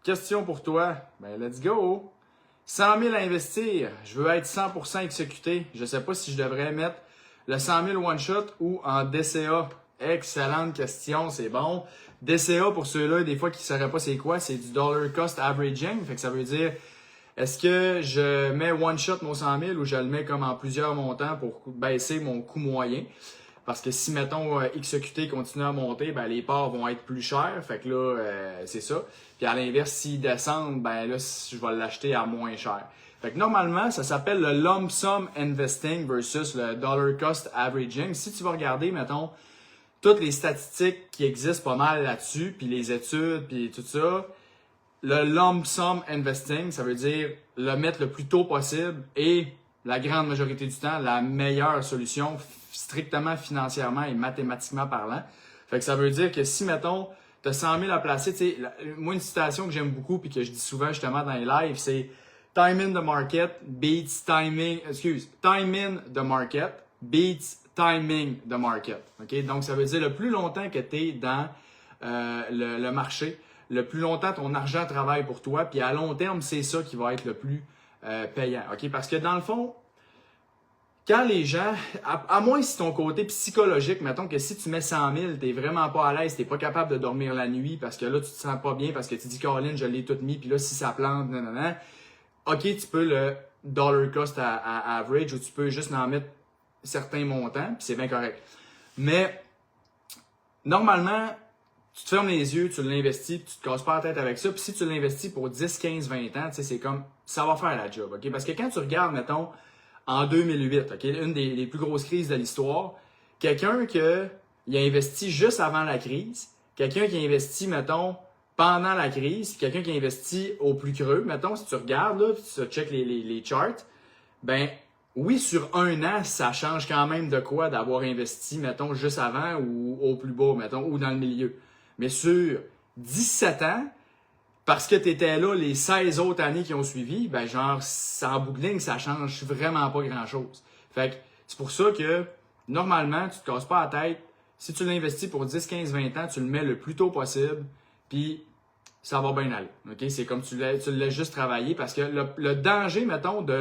question pour toi. Ben, let's go! 100 000 à investir. Je veux être 100% exécuté. Je ne sais pas si je devrais mettre le 100 000 one-shot ou en DCA. Excellente question, c'est bon. DCA, pour ceux-là, des fois qui ne sauraient pas c'est quoi, c'est du dollar cost averaging. Fait que ça veut dire, est-ce que je mets one-shot mon 100 000 ou je le mets comme en plusieurs montants pour baisser mon coût moyen? Parce que si, mettons, XQT continue à monter, ben les parts vont être plus chères. Fait que là, c'est ça. Puis à l'inverse, s'ils descendent, ben là, je vais l'acheter à moins cher. Fait que normalement, ça s'appelle le lump sum investing versus le dollar cost averaging. Si tu vas regarder, mettons, toutes les statistiques qui existent pas mal là-dessus, puis les études, puis tout ça, le lump sum investing, ça veut dire le mettre le plus tôt possible et la grande majorité du temps, la meilleure solution strictement financièrement et mathématiquement parlant. Fait que ça veut dire que si, mettons, tu as 100 000 à placer, tu sais, moi, une citation que j'aime beaucoup puis que je dis souvent justement dans les lives, c'est time in the market beats timing the market beats timing the market. Okay? Donc, ça veut dire le plus longtemps que tu es dans le marché, le plus longtemps ton argent travaille pour toi, puis à long terme, c'est ça qui va être le plus payant. Okay? Parce que dans le fond, quand les gens, à moins si ton côté psychologique, mettons que si tu mets 100 000, t'es vraiment pas à l'aise, t'es pas capable de dormir la nuit parce que là, tu te sens pas bien parce que tu dis, Caroline, je l'ai tout mis, puis là, si ça plante, nanana, ok, tu peux le dollar cost à average ou tu peux juste en mettre certains montants, puis c'est bien correct. Mais, normalement, tu te fermes les yeux, tu l'investis, puis tu te casses pas la tête avec ça, puis si tu l'investis pour 10, 15, 20 ans, tu sais, c'est comme, ça va faire la job, ok? Parce que quand tu regardes, mettons, en 2008, okay? Une des plus grosses crises de l'histoire. Quelqu'un qui a investi juste avant la crise, quelqu'un qui a investi, mettons, pendant la crise, quelqu'un qui a investi au plus creux, mettons, si tu regardes, là, si tu checkes les charts, ben oui, sur un an, ça change quand même de quoi d'avoir investi, mettons, juste avant ou au plus bas, mettons, ou dans le milieu. Mais sur 17 ans, parce que tu étais là les 16 autres années qui ont suivi, ben genre, en bout de ligne, ça change vraiment pas grand-chose. Fait que c'est pour ça que, normalement, tu te casses pas la tête. Si tu l'investis pour 10, 15, 20 ans, tu le mets le plus tôt possible, puis ça va bien aller. Okay? C'est comme tu le laisses juste travailler parce que le danger, mettons, de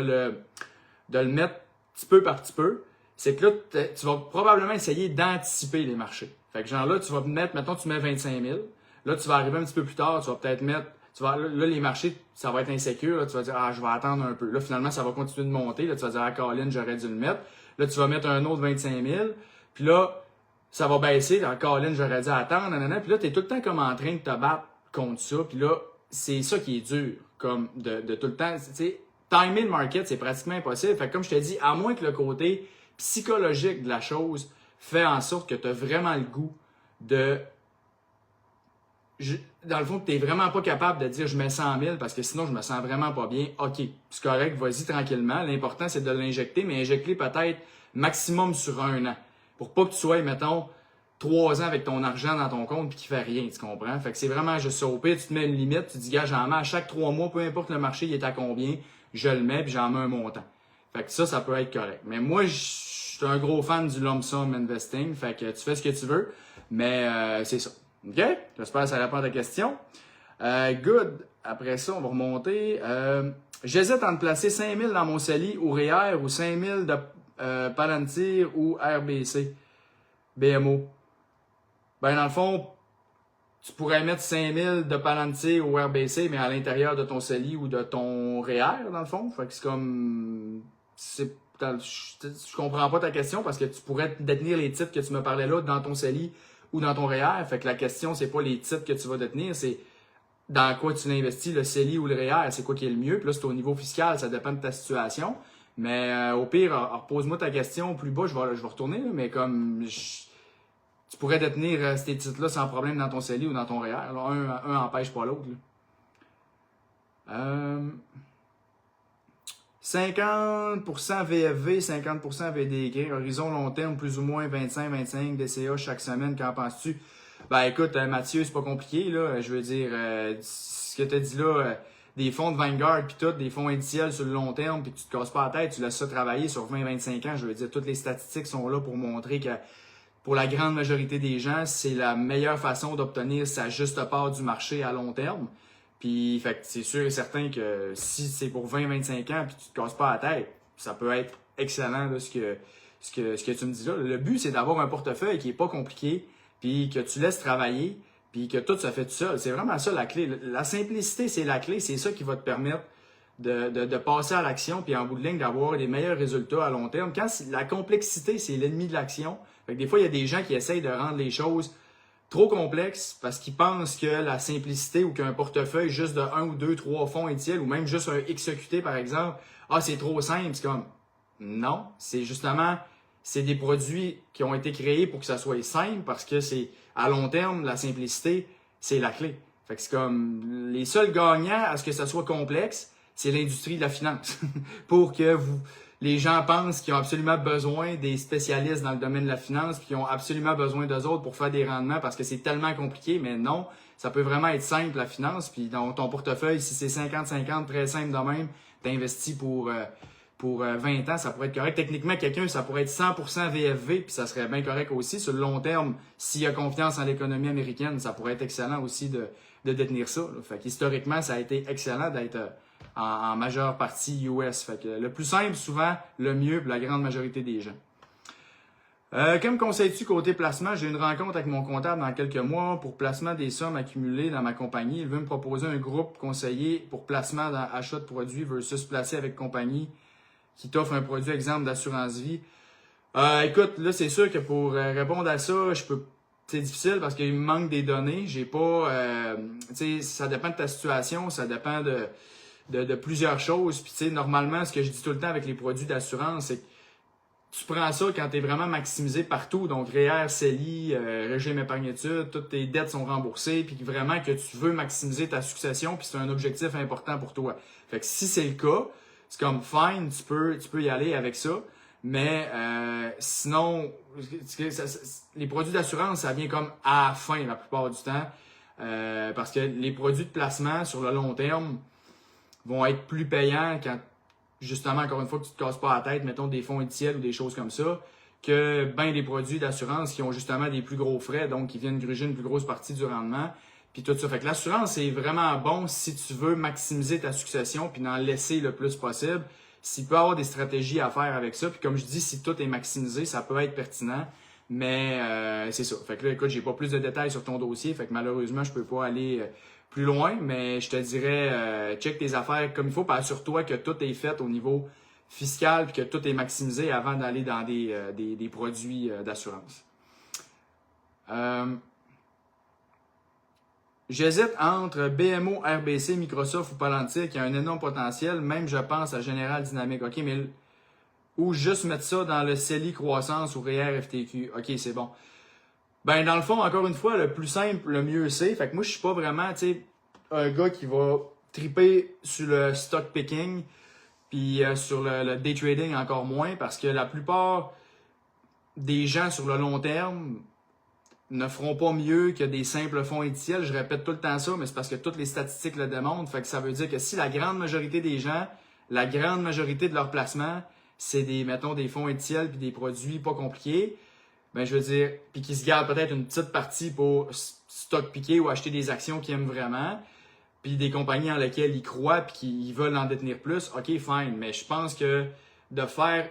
le mettre petit peu par petit peu, c'est que là, tu vas probablement essayer d'anticiper les marchés. Fait que genre là, tu vas mettre, mettons, tu mets 25 000. Là, tu vas arriver un petit peu plus tard, tu vas peut-être mettre, là, les marchés, ça va être insécure. Là, tu vas dire, je vais attendre un peu. Là, finalement, ça va continuer de monter. Là, tu vas dire, Caroline, j'aurais dû le mettre. Là, tu vas mettre un autre 25 000. Puis là, ça va baisser. Caroline, j'aurais dû attendre. Nanana. Puis là, tu es tout le temps comme en train de te battre contre ça. Puis là, c'est ça qui est dur, comme de tout le temps. Tu sais, timer le market, c'est pratiquement impossible. Fait que comme je te dis, à moins que le côté psychologique de la chose fait en sorte que tu as vraiment le goût de... dans le fond, tu n'es vraiment pas capable de dire je mets 100 000 parce que sinon je me sens vraiment pas bien. OK, c'est correct, vas-y tranquillement. L'important, c'est de l'injecter, mais injecter peut-être maximum sur un an. Pour pas que tu sois, mettons, 3 ans avec ton argent dans ton compte et qu'il ne fait rien, tu comprends? Fait que c'est vraiment juste ça. Au pire, tu te mets une limite, tu te dis, gars, j'en mets à chaque 3 mois, peu importe le marché, il est à combien, je le mets puis j'en mets un montant. Fait que ça peut être correct. Mais moi, je suis un gros fan du lump sum investing. Fait que tu fais ce que tu veux, mais c'est ça. OK? J'espère que ça répond à ta question. Good. Après ça, on va remonter. J'hésite entre placer 5 000 dans mon CELI ou REER ou 5 000 de Palantir ou RBC, BMO. Ben, dans le fond, tu pourrais mettre 5 000 de Palantir ou RBC, mais à l'intérieur de ton CELI ou de ton REER, dans le fond. Fait que c'est comme... Je comprends pas ta question parce que tu pourrais détenir les titres que tu me parlais là dans ton CELI ou dans ton REER. Fait que la question, c'est pas les titres que tu vas détenir, c'est dans quoi tu l'investis, le CELI ou le REER, c'est quoi qui est le mieux. Puis là, c'est au niveau fiscal, ça dépend de ta situation. Mais au pire, repose-moi ta question plus bas, je vais retourner, là, mais comme tu pourrais détenir ces titres-là sans problème dans ton CELI ou dans ton REER. Là, un empêche pas l'autre. 50% VFV, 50% VDY, horizon long terme, plus ou moins 25 DCA chaque semaine, qu'en penses-tu? Ben écoute, Mathieu, c'est pas compliqué, là. Je veux dire, ce que tu as dit là, des fonds de Vanguard, puis tout, des fonds indiciels sur le long terme, puis que tu te casses pas la tête, tu laisses ça travailler sur 20-25 ans. Je veux dire, toutes les statistiques sont là pour montrer que pour la grande majorité des gens, c'est la meilleure façon d'obtenir sa juste part du marché à long terme. Puis, fait que c'est sûr et certain que si c'est pour 20-25 ans puis tu te casses pas la tête, ça peut être excellent là, ce que tu me dis là. Le but, c'est d'avoir un portefeuille qui est pas compliqué, puis que tu laisses travailler, puis que tout se fait tout seul. C'est vraiment ça la clé. La simplicité, c'est la clé. C'est ça qui va te permettre de passer à l'action, puis en bout de ligne, d'avoir les meilleurs résultats à long terme. Quand la complexité, c'est l'ennemi de l'action. Fait que des fois, il y a des gens qui essayent de rendre les choses trop complexes parce qu'ils pensent que la simplicité ou qu'un portefeuille juste de 1 ou 2, 3 fonds ETL ou même juste un XEQT, par exemple, c'est trop simple. C'est comme, non, c'est justement, c'est des produits qui ont été créés pour que ça soit simple parce que c'est, à long terme, la simplicité, c'est la clé. Fait que c'est comme, les seuls gagnants à ce que ça soit complexe, c'est l'industrie de la finance. Pour que les gens pensent qu'ils ont absolument besoin des spécialistes dans le domaine de la finance, puis qu'ils ont absolument besoin d'eux autres pour faire des rendements parce que c'est tellement compliqué, mais non, ça peut vraiment être simple la finance, puis dans ton portefeuille, si c'est 50-50, très simple de même, t'investis pour 20 ans, ça pourrait être correct. Techniquement, quelqu'un, ça pourrait être 100% VFV, puis ça serait bien correct aussi. Sur le long terme, s'il a confiance en l'économie américaine, ça pourrait être excellent aussi de détenir ça. Là. Fait qu'historiquement, ça a été excellent d'être en majeure partie US. Fait que le plus simple, souvent, le mieux pour la grande majorité des gens. Que me conseilles-tu côté placement? J'ai une rencontre avec mon comptable dans quelques mois pour placement des sommes accumulées dans ma compagnie. Il veut me proposer un groupe conseiller pour placement dans achat de produits versus placer avec compagnie qui t'offre un produit exemple d'assurance vie. Écoute, là, c'est sûr que pour répondre à ça, c'est difficile parce qu'il me manque des données. J'ai pas, ça dépend de ta situation, ça dépend de plusieurs choses. Puis, tu sais, normalement, ce que je dis tout le temps avec les produits d'assurance, c'est que tu prends ça quand tu es vraiment maximisé partout. Donc, REER, CELI, régime épargne-études, toutes tes dettes sont remboursées, puis vraiment que tu veux maximiser ta succession, puis c'est un objectif important pour toi. Fait que si c'est le cas, c'est comme fine, tu peux y aller avec ça. Mais sinon, les produits d'assurance, ça vient comme à la fin la plupart du temps. Parce que les produits de placement sur le long terme vont être plus payants quand, justement, encore une fois, que tu te casses pas la tête, mettons des fonds indiciels ou des choses comme ça, que ben des produits d'assurance qui ont justement des plus gros frais, donc qui viennent gruger une plus grosse partie du rendement. Puis tout ça. Fait que l'assurance, c'est vraiment bon si tu veux maximiser ta succession puis d'en laisser le plus possible. S'il peut y avoir des stratégies à faire avec ça, puis comme je dis, si tout est maximisé, ça peut être pertinent. Mais c'est ça. Fait que là, écoute, j'ai pas plus de détails sur ton dossier, fait que malheureusement, je peux pas aller plus loin, mais je te dirais, check tes affaires comme il faut, puis assure-toi que tout est fait au niveau fiscal, puis que tout est maximisé avant d'aller dans des produits d'assurance. J'hésite entre BMO, RBC, Microsoft ou Palantir qui a un énorme potentiel, même je pense à General Dynamics. OK, mais ou juste mettre ça dans le CELI croissance ou REER FTQ. OK, c'est bon. Ben, dans le fond, encore une fois, le plus simple, le mieux c'est. Fait que moi, je suis pas vraiment, tu sais, un gars qui va triper sur le stock picking puis sur le day trading encore moins parce que la plupart des gens sur le long terme ne feront pas mieux que des simples fonds indiciels. Je répète tout le temps ça, mais c'est parce que toutes les statistiques le démontrent. Fait que ça veut dire que si la grande majorité des gens, la grande majorité de leurs placements, c'est mettons, des fonds indiciels puis des produits pas compliqués, ben je veux dire, puis qu'ils se gardent peut-être une petite partie pour stock piquer ou acheter des actions qu'ils aiment vraiment, puis des compagnies en lesquelles ils croient puis qu'ils veulent en détenir plus, OK, fine. Mais je pense que de faire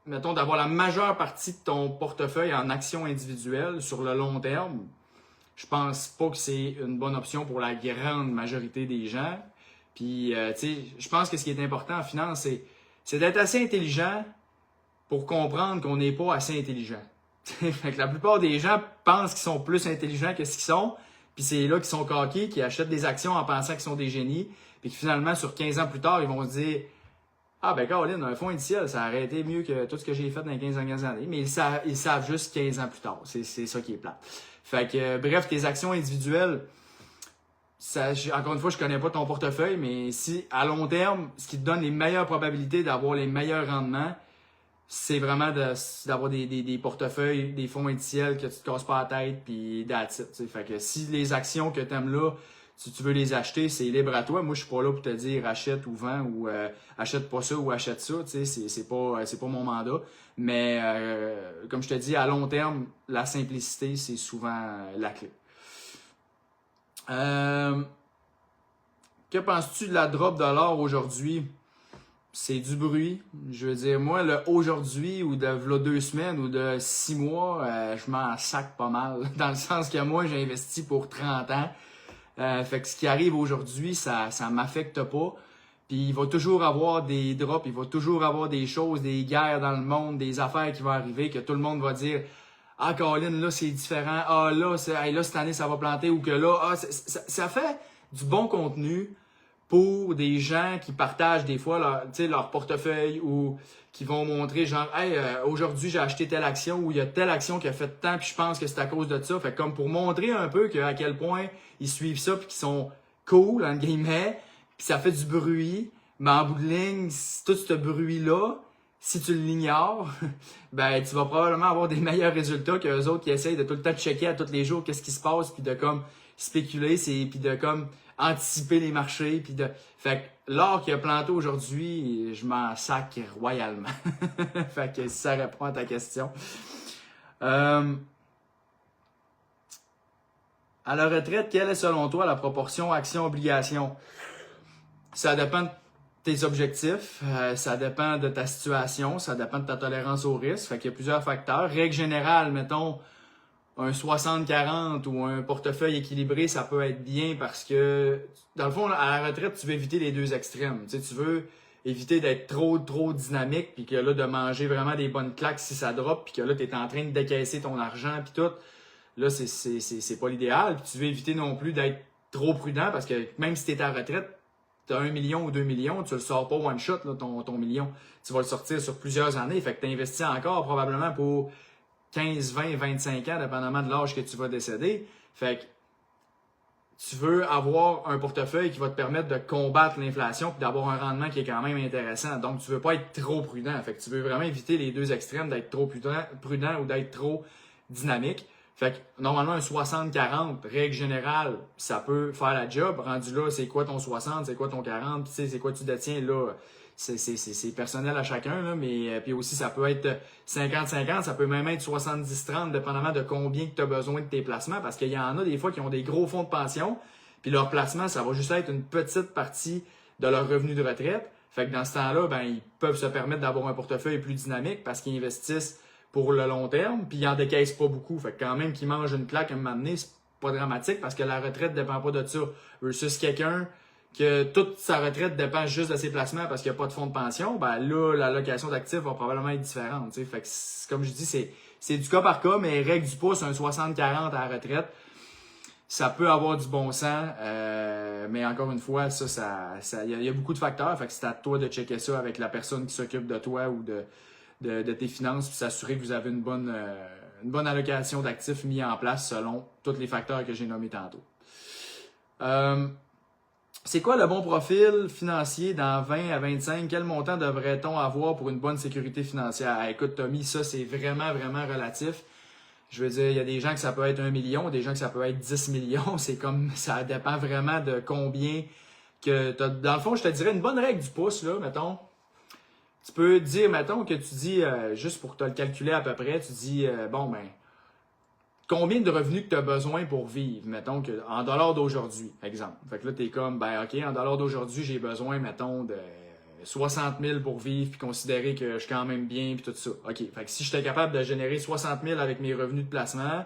mettons, d'avoir la majeure partie de ton portefeuille en actions individuelles sur le long terme, je pense pas que c'est une bonne option pour la grande majorité des gens. Puis, tu sais, je pense que ce qui est important en finance, c'est d'être assez intelligent pour comprendre qu'on n'est pas assez intelligent. Fait que la plupart des gens pensent qu'ils sont plus intelligents que ce qu'ils sont, puis c'est là qu'ils sont coqués, qui achètent des actions en pensant qu'ils sont des génies, puis que finalement, sur 15 ans plus tard, ils vont se dire « Ah ben Caroline, un fonds indiciel, ça aurait été mieux que tout ce que j'ai fait dans les 15 dernières années. » Mais ils savent juste 15 ans plus tard. C'est ça qui est plat. Fait que, bref, tes actions individuelles, encore une fois, je connais pas ton portefeuille, mais si à long terme, ce qui te donne les meilleures probabilités d'avoir les meilleurs rendements, c'est vraiment d'avoir des portefeuilles, des fonds indiciels que tu te casses pas la tête, puis that's it. T'sais. Fait que si les actions que tu aimes là, si tu veux les acheter, c'est libre à toi. Moi, je suis pas là pour te dire achète ou vends ou achète pas ça ou achète ça. C'est pas mon mandat. Mais comme je te dis, à long terme, la simplicité, c'est souvent la clé. que penses-tu de la drop de l'or aujourd'hui? C'est du bruit. Je veux dire, moi, le aujourd'hui ou de v'là 2 semaines ou de 6 mois, je m'en sac pas mal. Dans le sens que moi, j'ai investi pour 30 ans. Fait que ce qui arrive aujourd'hui, ça m'affecte pas. Puis il va toujours avoir des drops, il va toujours avoir des choses, des guerres dans le monde, des affaires qui vont arriver, que tout le monde va dire « Ah, Colin, là, c'est différent. Ah, là, là, cette année, ça va planter. » Ou que là, ah, ça fait du bon contenu pour des gens qui partagent des fois leur portefeuille ou qui vont montrer genre « Hey, aujourd'hui, j'ai acheté telle action ou il y a telle action qui a fait tant puis je pense que c'est à cause de ça. » Fait comme pour montrer un peu à quel point ils suivent ça puis qu'ils sont cool, entre guillemets, puis ça fait du bruit. Mais en bout de ligne, tout ce bruit-là, si tu l'ignores, ben tu vas probablement avoir des meilleurs résultats que les autres qui essayent de tout le temps checker à tous les jours qu'est-ce qui se passe puis de comme spéculer, puis de comme anticiper les marchés, puis de... Fait que l'or qui a planté aujourd'hui, je m'en sac royalement. Fait que si ça répond à ta question. À la retraite, quelle est selon toi la proportion action-obligation? Ça dépend de tes objectifs, ça dépend de ta situation, ça dépend de ta tolérance au risque. Fait qu'il y a plusieurs facteurs. Règle générale, mettons, un 60-40 ou un portefeuille équilibré, ça peut être bien parce que, dans le fond, à la retraite, tu veux éviter les deux extrêmes. Tu sais, tu veux éviter d'être trop dynamique, puis que là, de manger vraiment des bonnes claques si ça drop, puis que là, tu es en train de décaisser ton argent, puis tout. Là, c'est pas l'idéal. Puis tu veux éviter non plus d'être trop prudent parce que même si tu es à la retraite, tu as 1 million ou 2 millions, tu le sors pas one shot, là, ton million. Tu vas le sortir sur plusieurs années. Fait que tu investis encore probablement pour 15, 20, 25 ans, dépendamment de l'âge que tu vas décéder. Fait que tu veux avoir un portefeuille qui va te permettre de combattre l'inflation et d'avoir un rendement qui est quand même intéressant. Donc, tu veux pas être trop prudent. Fait que tu veux vraiment éviter les deux extrêmes d'être trop prudent ou d'être trop dynamique. Fait que normalement, un 60-40, règle générale, ça peut faire la job. Rendu là, c'est quoi ton 60, c'est quoi ton 40, puis tu sais, c'est quoi tu détiens là. C'est personnel à chacun, là, mais puis aussi ça peut être 50-50, ça peut même être 70-30, dépendamment de combien tu as besoin de tes placements, parce qu'il y en a des fois qui ont des gros fonds de pension, puis leur placement, ça va juste être une petite partie de leur revenu de retraite. Fait que dans ce temps-là, ben, ils peuvent se permettre d'avoir un portefeuille plus dynamique parce qu'ils investissent pour le long terme, puis ils en décaissent pas beaucoup. Fait que quand même qu'ils mangent une claque à un moment donné, c'est pas dramatique parce que la retraite ne dépend pas de ça. Versus quelqu'un que toute sa retraite dépend juste de ses placements parce qu'il n'y a pas de fonds de pension, ben là, l'allocation d'actifs va probablement être différente. T'sais. Fait que comme je dis, c'est du cas par cas, mais règle du pouce, un 60-40 à la retraite, ça peut avoir du bon sens, mais encore une fois, il y a beaucoup de facteurs. Fait que c'est à toi de checker ça avec la personne qui s'occupe de toi ou de tes finances, puis s'assurer que vous avez une bonne allocation d'actifs mis en place selon tous les facteurs que j'ai nommés tantôt. C'est quoi le bon profil financier dans 20 à 25? Quel montant devrait-on avoir pour une bonne sécurité financière? Écoute, Tommy, ça, c'est vraiment, vraiment relatif. Je veux dire, il y a des gens que ça peut être 1 million, des gens que ça peut être 10 millions. C'est comme, ça dépend vraiment de combien que t'as. Dans le fond, je te dirais une bonne règle du pouce, là, mettons. Tu peux dire, mettons, que tu dis, juste pour te le calculer à peu près, tu dis, bon, ben, combien de revenus que tu as besoin pour vivre, mettons, que, en dollars d'aujourd'hui, exemple. Fait que là, tu es comme, ben, OK, en dollars d'aujourd'hui, j'ai besoin, mettons, de 60 000 pour vivre, puis considérer que je suis quand même bien, puis tout ça. OK, fait que si j'étais capable de générer 60 000 avec mes revenus de placement,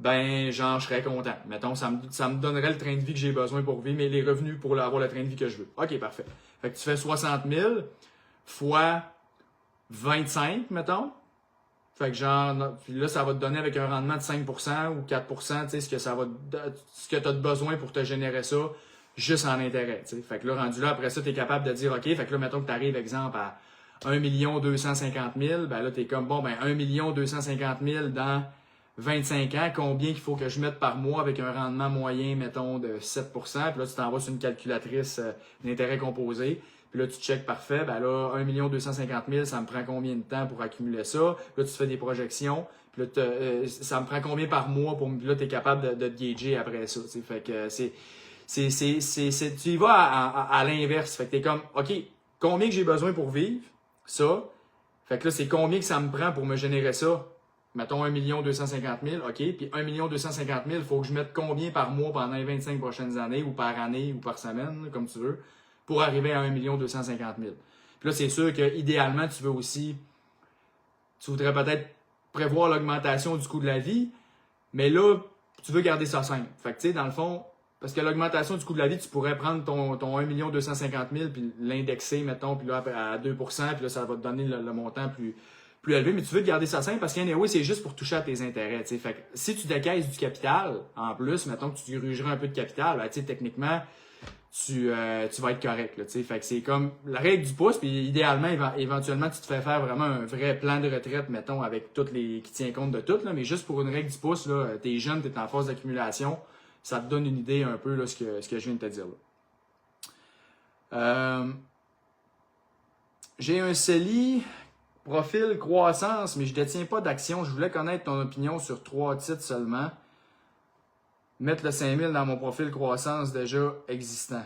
ben, genre, je serais content. Mettons, ça me donnerait le train de vie que j'ai besoin pour vivre, mais les revenus pour avoir le train de vie que je veux. OK, parfait. Fait que tu fais 60 000 fois 25, mettons. Fait que genre, puis là, ça va te donner avec un rendement de 5% ou 4%, tu sais, ce que tu as besoin pour te générer ça, juste en intérêt, tu sais. Fait que là, rendu là, après ça, tu es capable de dire, OK, fait que là, mettons que tu arrives, exemple, à 1 250 000, ben là, tu es comme, bon, ben 1 250 000 dans 25 ans, combien qu'il faut que je mette par mois avec un rendement moyen, mettons, de 7%, puis là, tu t'envoies sur une calculatrice d'intérêt composé. Puis là, tu checkes parfait, ben là, 1 250 000, ça me prend combien de temps pour accumuler ça? Puis là, tu fais des projections. Puis là, ça me prend combien par mois pour. Puis là, tu es capable de te gager après ça. T'sais. Fait que tu y vas à l'inverse. Fait que tu es comme, OK, combien que j'ai besoin pour vivre? Ça. Fait que là, c'est combien que ça me prend pour me générer ça? mettons 1 250 000, OK, puis 1 250 000, il faut que je mette combien par mois pendant les 25 prochaines années, ou par année, ou par semaine, comme tu veux, pour arriver à 1 250 000. Puis là, c'est sûr que idéalement, tu voudrais peut-être prévoir l'augmentation du coût de la vie, mais là, tu veux garder ça simple. Fait que, tu sais, dans le fond, parce que l'augmentation du coût de la vie, tu pourrais prendre ton 1 250 000 puis l'indexer, mettons, puis là, à 2 puis là, ça va te donner le montant plus élevé, mais tu veux garder ça simple parce qu'anyway, c'est juste pour toucher à tes intérêts. T'sais. Fait que si tu décaisses du capital, en plus, mettons que tu dirigerais un peu de capital, ben, techniquement, tu vas être correct. Là, fait que c'est comme la règle du pouce, puis idéalement, éventuellement, tu te fais faire vraiment un vrai plan de retraite, mettons, avec toutes les qui tient compte de tout, là, mais juste pour une règle du pouce, là, t'es jeune, t'es en phase d'accumulation, ça te donne une idée un peu là, ce que je viens de te dire là. J'ai un CELI. Profil croissance, mais je ne détiens pas d'action. Je voulais connaître ton opinion sur 3 titres seulement. Mettre le 5000 dans mon profil croissance déjà existant.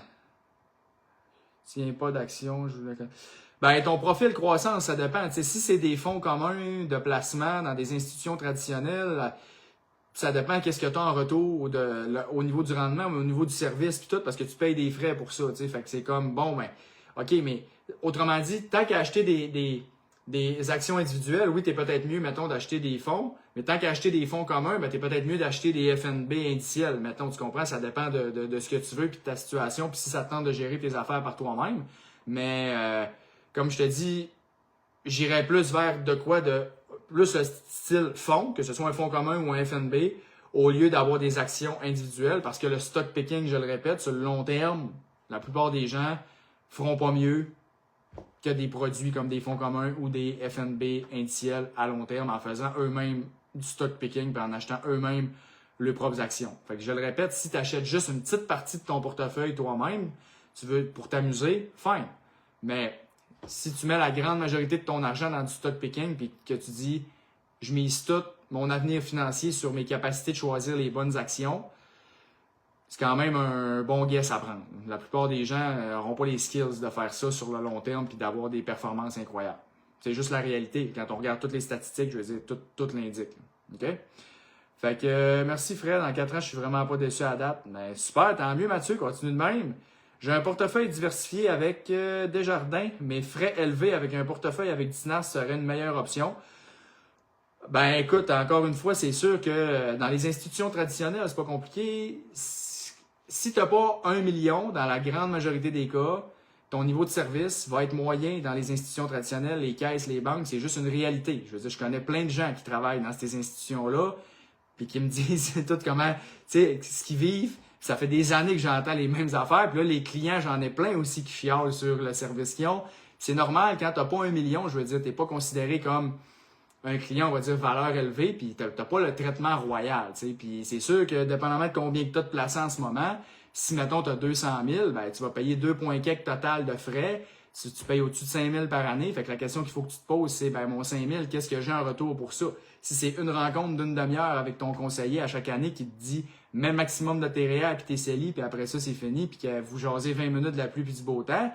Tiens pas d'action, je voulais connaître. Ben, ton profil croissance, ça dépend. T'sais, si c'est des fonds communs de placement dans des institutions traditionnelles, ça dépend qu'est-ce que tu as en retour au niveau du rendement, au niveau du service, puis tout, parce que tu payes des frais pour ça. Fait que c'est comme, bon, ben, OK, mais autrement dit, tant qu'à acheter des actions individuelles, oui, tu es peut-être mieux, mettons, d'acheter des fonds, mais tant qu'à acheter des fonds communs, ben, tu es peut-être mieux d'acheter des FNB indiciels. Mettons, tu comprends, ça dépend de ce que tu veux, puis de ta situation, puis si ça te tente de gérer tes affaires par toi-même. Mais, comme je te dis, j'irais plus vers plus le style fonds, que ce soit un fonds commun ou un FNB, au lieu d'avoir des actions individuelles, parce que le stock picking, je le répète, sur le long terme, la plupart des gens feront pas mieux que des produits comme des fonds communs ou des FNB indiciels à long terme en faisant eux-mêmes du stock picking et en achetant eux-mêmes leurs propres actions. Fait que je le répète, si tu achètes juste une petite partie de ton portefeuille toi-même, tu veux pour t'amuser, fine. Mais si tu mets la grande majorité de ton argent dans du stock picking puis que tu dis je mise tout mon avenir financier sur mes capacités de choisir les bonnes actions, c'est quand même un bon guess à prendre. La plupart des gens n'auront pas les skills de faire ça sur le long terme puis d'avoir des performances incroyables. C'est juste la réalité. Quand on regarde toutes les statistiques, je veux dire, tout l'indique. OK? Fait que merci Fred, en 4 ans, je suis vraiment pas déçu à la date. Mais super, tant mieux Mathieu, continue de même. J'ai un portefeuille diversifié avec Desjardins, mais frais élevés avec un portefeuille avec Dynas serait une meilleure option. Ben écoute, encore une fois, c'est sûr que dans les institutions traditionnelles, c'est pas compliqué. Si tu n'as pas 1 million, dans la grande majorité des cas, ton niveau de service va être moyen dans les institutions traditionnelles, les caisses, les banques. C'est juste une réalité. Je veux dire, je connais plein de gens qui travaillent dans ces institutions-là puis qui me disent tout comment, tu sais, ce qu'ils vivent. Ça fait des années que j'entends les mêmes affaires. Puis là, les clients, j'en ai plein aussi qui chialent sur le service qu'ils ont. C'est normal, quand tu n'as pas 1 million, je veux dire, tu n'es pas considéré comme un client, on va dire, valeur élevée, puis tu n'as pas le traitement royal. T'sais. Puis c'est sûr que, dépendamment de combien tu as de placés en ce moment, si, mettons, tu as 200 000, ben, tu vas payer 2,4 total de frais. Tu payes au-dessus de 5 000 par année. Fait que la question qu'il faut que tu te poses, c'est, ben, mon 5 000, qu'est-ce que j'ai en retour pour ça? Si c'est une rencontre d'une demi-heure avec ton conseiller à chaque année qui te dit, mets le maximum de tes REER puis tes CELI, puis après ça, c'est fini, puis que vous jasez 20 minutes de la pluie puis du beau temps,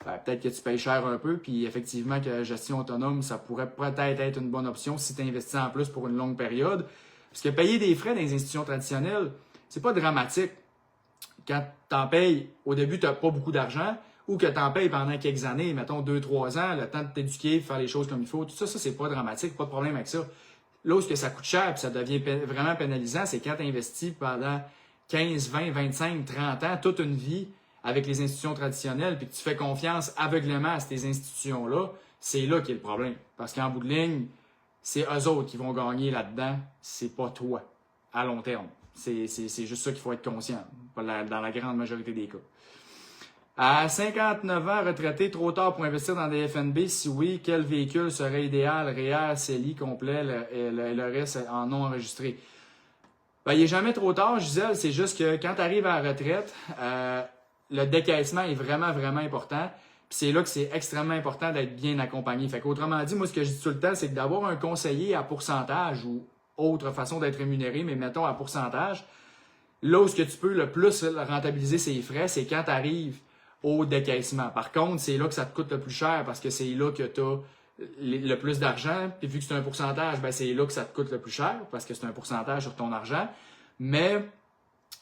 ben, peut-être que tu payes cher un peu, puis effectivement que la gestion autonome, ça pourrait peut-être être une bonne option si tu investis en plus pour une longue période. Parce que payer des frais dans les institutions traditionnelles, c'est pas dramatique. Quand tu en payes, au début, tu n'as pas beaucoup d'argent, ou que tu en payes pendant quelques années, mettons 2-3 ans, le temps de t'éduquer, de faire les choses comme il faut, tout ça, c'est pas dramatique, pas de problème avec ça. Là où ça coûte cher, puis ça devient vraiment pénalisant, c'est quand tu investis pendant 15, 20, 25, 30 ans, toute une vie, avec les institutions traditionnelles, puis que tu fais confiance aveuglément à ces institutions-là, c'est là qu'est le problème. Parce qu'en bout de ligne, c'est eux autres qui vont gagner là-dedans, c'est pas toi, à long terme. C'est juste ça qu'il faut être conscient, dans la grande majorité des cas. À 59 ans, retraité, trop tard pour investir dans des FNB? Si oui, quel véhicule serait idéal? REER, CELI complet, le reste en non enregistré. Ben, il n'est jamais trop tard, Gisèle, c'est juste que quand tu arrives à la retraite, le décaissement est vraiment, vraiment important. Puis c'est là que c'est extrêmement important d'être bien accompagné. Fait qu'autrement dit, moi, ce que je dis tout le temps, c'est que d'avoir un conseiller à pourcentage ou autre façon d'être rémunéré, mais mettons à pourcentage, là où ce que tu peux le plus rentabiliser ses frais, c'est quand tu arrives au décaissement. Par contre, c'est là que ça te coûte le plus cher parce que c'est là que tu as le plus d'argent, puis vu que c'est un pourcentage, ben c'est là que ça te coûte le plus cher, parce que c'est un pourcentage sur ton argent. Mais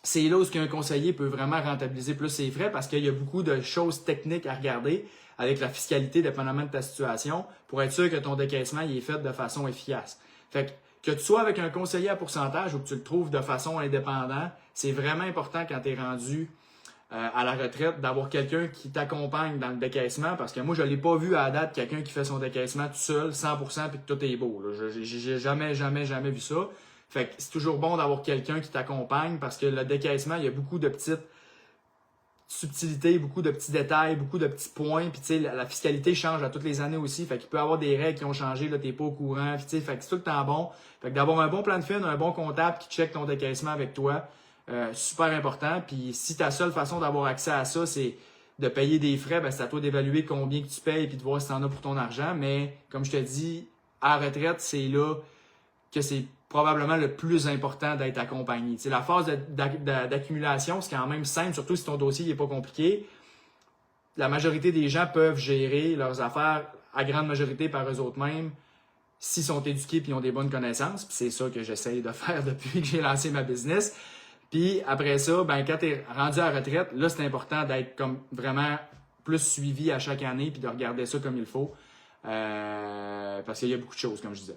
c'est là où un conseiller peut vraiment rentabiliser plus ses frais, parce qu'il y a beaucoup de choses techniques à regarder avec la fiscalité, dépendamment de ta situation, pour être sûr que ton décaissement il est fait de façon efficace. Fait que tu sois avec un conseiller à pourcentage ou que tu le trouves de façon indépendante, c'est vraiment important quand tu es rendu à la retraite d'avoir quelqu'un qui t'accompagne dans le décaissement, parce que moi, je ne l'ai pas vu à la date, quelqu'un qui fait son décaissement tout seul, 100%, puis que tout est beau. J'ai jamais vu ça. Fait que c'est toujours bon d'avoir quelqu'un qui t'accompagne, parce que le décaissement, il y a beaucoup de petites subtilités, beaucoup de petits détails, beaucoup de petits points, puis tu sais, la fiscalité change à toutes les années aussi, fait qu'il peut y avoir des règles qui ont changé, là, t'es pas au courant, puis tu sais, fait que c'est tout le temps bon. Fait que d'avoir un bon plan de fin, un bon comptable qui check ton décaissement avec toi, super important. Puis si ta seule façon d'avoir accès à ça, c'est de payer des frais, ben c'est à toi d'évaluer combien que tu payes puis de voir si tu en as pour ton argent. Mais comme je te dis, à la retraite, c'est là que c'est probablement le plus important d'être accompagné. Tu sais, la phase d'accumulation, c'est quand même simple, surtout si ton dossier n'est pas compliqué. La majorité des gens peuvent gérer leurs affaires à grande majorité par eux autres mêmes s'ils sont éduqués et ont des bonnes connaissances. Puis c'est ça que j'essaye de faire depuis que j'ai lancé ma business. Puis après ça, ben quand tu es rendu à la retraite, là, c'est important d'être comme vraiment plus suivi à chaque année puis de regarder ça comme il faut. Parce qu'il y a beaucoup de choses, comme je disais.